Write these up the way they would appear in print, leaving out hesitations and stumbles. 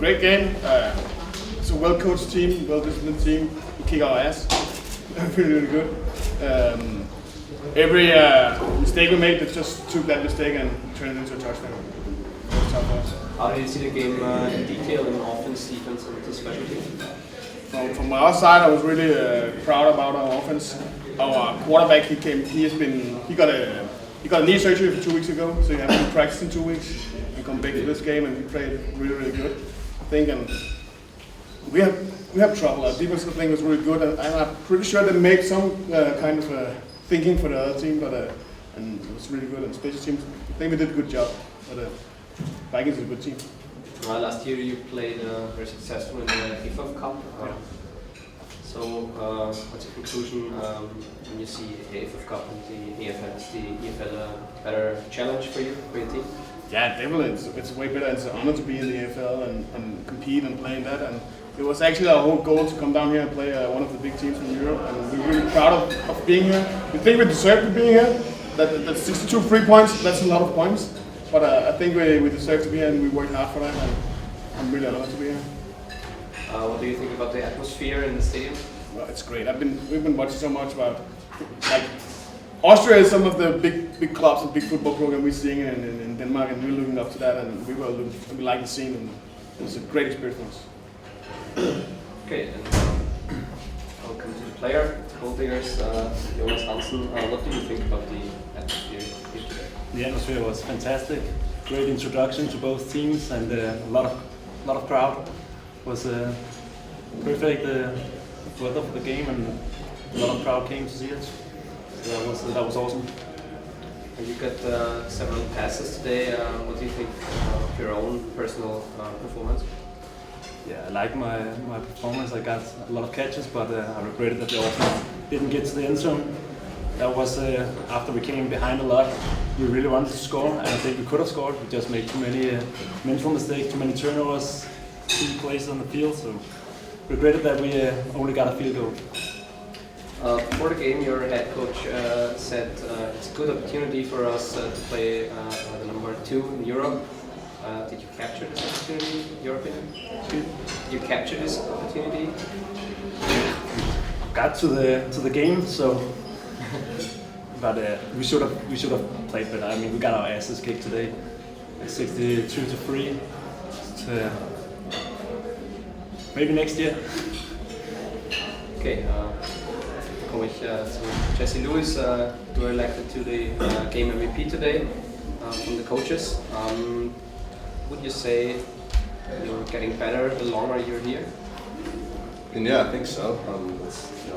great game. It's a well-coached team, well-disciplined team. We kick our ass. Really good. Every mistake we made, they just took that mistake and turned it into a touchdown. How do you see the game in detail in offense, defense, and special teams? From our side, I was really proud about our offense. Our quarterback, he got a knee surgery for 2 weeks ago, so he hasn't practiced in 2 weeks. He come back to this game and he played really good, I think. And we have trouble. Our defensive thing was really good, and I'm pretty sure they made some kind of thinking for the other team, and it was really good. And special teams, I think we did a good job. But Vikings is a good team. Last year you played very successful in the EFL Cup. So what's your conclusion when you see the EFL Cup and the EFL? Is the EFL a better challenge for you, for your team? Yeah, definitely. It's way better. It's an honor to be in the EFL and compete and play in that. And it was actually our whole goal to come down here and play one of the big teams from Europe. And we're really proud of being here. We think we deserve to be here. That's 62 free points. That's a lot of points. But I think we deserve to be here, and we worked hard for that. And I'm really honored to be here. What do you think about the atmosphere in the stadium? Well, it's great. We've been watching so much about, like, Austria is some of the big clubs and big football program we're seeing in Denmark, and we're looking up to that, and we like the scene, and it was a great experience for us. Okay, and welcome to the player, goaldiggers, Jonas Hansen. What do you think about the atmosphere here today? The atmosphere was fantastic. Great introduction to both teams, and a lot of crowd. It was perfect weather for the game, and a lot of crowd came to see us. So that was awesome. And you got several passes today. What do you think of your own personal performance? Yeah, I like my performance. I got a lot of catches, but I regretted that the offense didn't get to the end zone. That was after we came behind a lot. We really wanted to score, and I think we could have scored. We just made too many mental mistakes, too many turnovers, 2 plays on the field. So regretted that we only got a field goal. Before the game, your head coach said it's a good opportunity for us to play the number 2 in Europe. Did you capture this opportunity, in your opinion? Did you capture this opportunity? Got to the game, so. But we should have played better. I mean, we got our asses kicked today, 62-3. Maybe next year. Okay. Komme ich zu Jesse Lewis. You were elected to the game MVP today from the coaches. Would you say you're getting better the longer you're here? And yeah, I think so.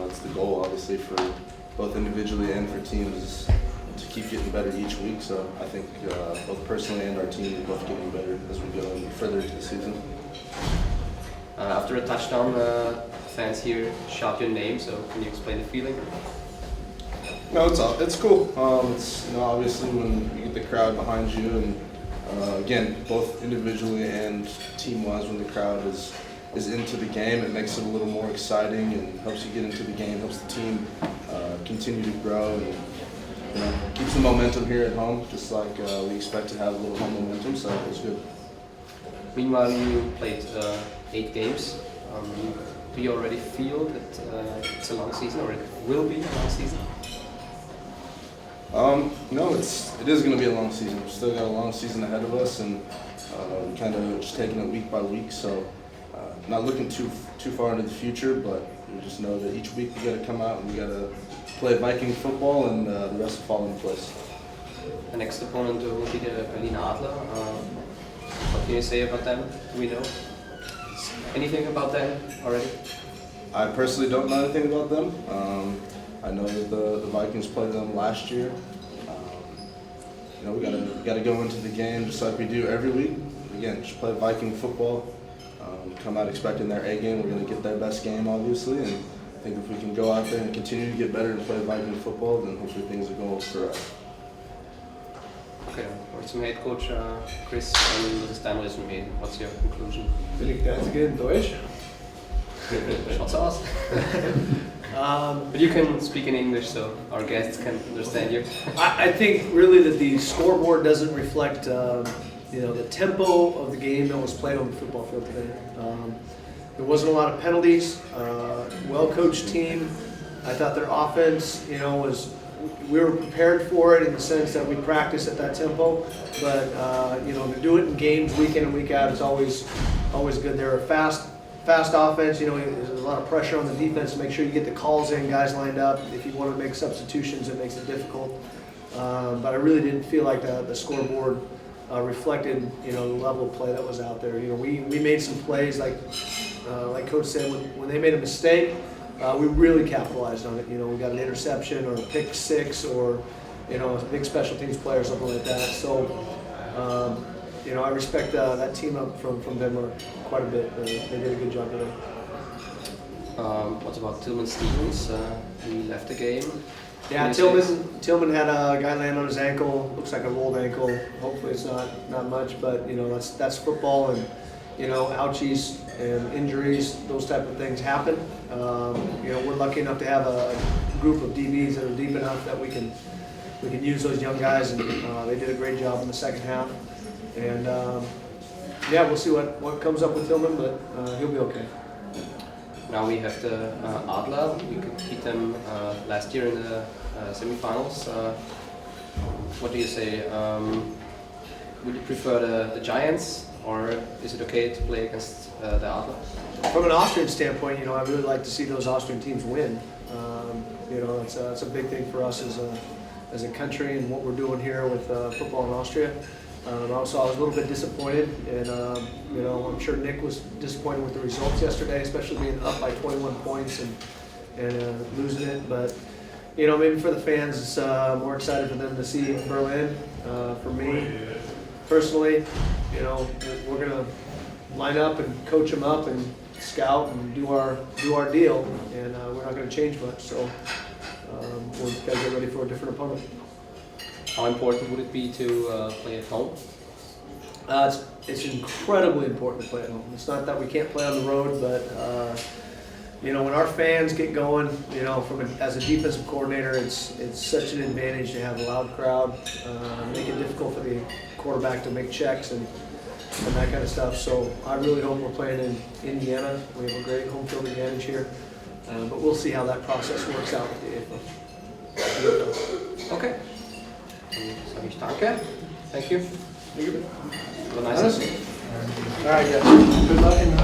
It's the goal, obviously, for both individually and for teams, to keep getting better each week. So I think both personally and our team are both getting better as we go further into the season. After a touchdown, fans here shout your name. So can you explain the feeling? No, it's cool. It's obviously when you get the crowd behind you, and again, both individually and team-wise, when the crowd is into the game, it makes it a little more exciting and helps you get into the game, helps the team continue to grow, and keeps the momentum here at home, just like we expect to have a little home momentum, so it's good. Meanwhile, you played 8 games. Do you already feel that it's a long season, or it will be a long season? No, it is going to be a long season. We've still got a long season ahead of us, and kind of just taking it week by week. So, not looking too far into the future, but we just know that each week we got to come out and we got to play Viking football, and the rest will fall into place. The next opponent will be the Berliner Adler. What can you say about them? Do we know anything about them already? I personally don't know anything about them. I know that the Vikings played them last year. We got to go into the game just like we do every week. Again, just play Viking football. Come out expecting their A game. We're going to get their best game, obviously, and I think if we can go out there and continue to get better and play Viking football, then hopefully things are going for us. Okay, or zum Head Coach Chris, das ist dein Resümee. What's your conclusion? Will ich das again in Deutsch? Schaut's aus. But you can speak in English so our guests can understand you. I think really that the scoreboard doesn't reflect the tempo of the game that was played on the football field today. There wasn't a lot of penalties. Well-coached team. I thought their offense, we were prepared for it in the sense that we practice at that tempo. But to do it in games week in and week out is always good. They're a fast offense. There's a lot of pressure on the defense to make sure you get the calls in, guys lined up. If you want to make substitutions, it makes it difficult. But I really didn't feel like the scoreboard reflected, the level of play that was out there. We made some plays like Coach said, when they made a mistake, we really capitalized on it. We got an interception or a pick six or, a big special teams play or something like that. So, I respect that team up from Denmark quite a bit. They did a good job today. What about Tillman Stevens? He left the game. Yeah, Tillman had a guy land on his ankle. Looks like a rolled ankle. Hopefully it's not much, but that's football, and ouchies and injuries, those type of things happen. We're lucky enough to have a group of DBs that are deep enough that we can use those young guys, and they did a great job in the second half. And we'll see what comes up with Tillman, but he'll be okay. Now we have the Adler. We could beat them last year in the semifinals. What do you say? Would you prefer the Giants, or is it okay to play against the Adler? From an Austrian standpoint, I really like to see those Austrian teams win. It's a big thing for us as a country and what we're doing here with football in Austria. Also, I was a little bit disappointed, and I'm sure Nick was disappointed with the results yesterday, especially being up by 21 points and losing it. But maybe for the fans, it's more excited for them to see Berlin. For me, personally, we're gonna line up and coach them up and scout and do our deal, and we're not going to change much. So we've got to get ready for a different opponent. How important would it be to play at home? It's incredibly important to play at home. It's not that we can't play on the road, but when our fans get going, as a defensive coordinator, it's such an advantage to have a loud crowd, make it difficult for the quarterback to make checks and that kind of stuff. So I really hope we're playing in Indiana. We have a great home field advantage here, but we'll see how that process works out with the EFL. Okay. Sag ich danke. Thank you. Thank you. Have a nice day. All right, yeah. Good luck in